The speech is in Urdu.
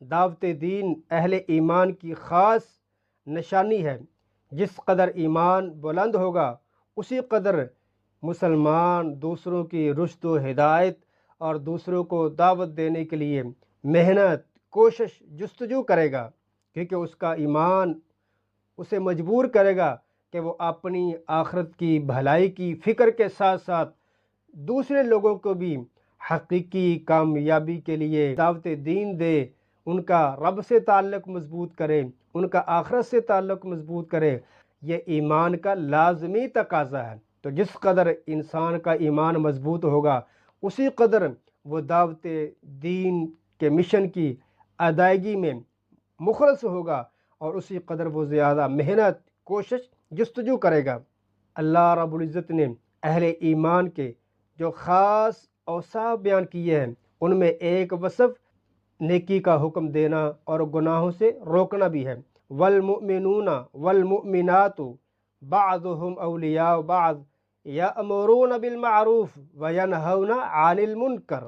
دعوت دین اہل ایمان کی خاص نشانی ہے۔ جس قدر ایمان بلند ہوگا اسی قدر مسلمان دوسروں کی رشد و ہدایت اور دوسروں کو دعوت دینے کے لیے محنت، کوشش، جستجو کرے گا، کیونکہ اس کا ایمان اسے مجبور کرے گا کہ وہ اپنی آخرت کی بھلائی کی فکر کے ساتھ ساتھ دوسرے لوگوں کو بھی حقیقی کامیابی کے لیے دعوت دین دے، ان کا رب سے تعلق مضبوط کرے، ان کا آخرت سے تعلق مضبوط کرے۔ یہ ایمان کا لازمی تقاضا ہے۔ تو جس قدر انسان کا ایمان مضبوط ہوگا اسی قدر وہ دعوت دین کے مشن کی ادائیگی میں مخلص ہوگا اور اسی قدر وہ زیادہ محنت، کوشش، جستجو کرے گا۔ اللہ رب العزت نے اہل ایمان کے جو خاص اوصاف بیان کیے ہیں ان میں ایک وصف نیکی کا حکم دینا اور گناہوں سے روکنا بھی ہے۔ والمؤمنون والمؤمنات بعضهم اولیاء بعض یأمرون بالمعروف وینہون عن المنکر۔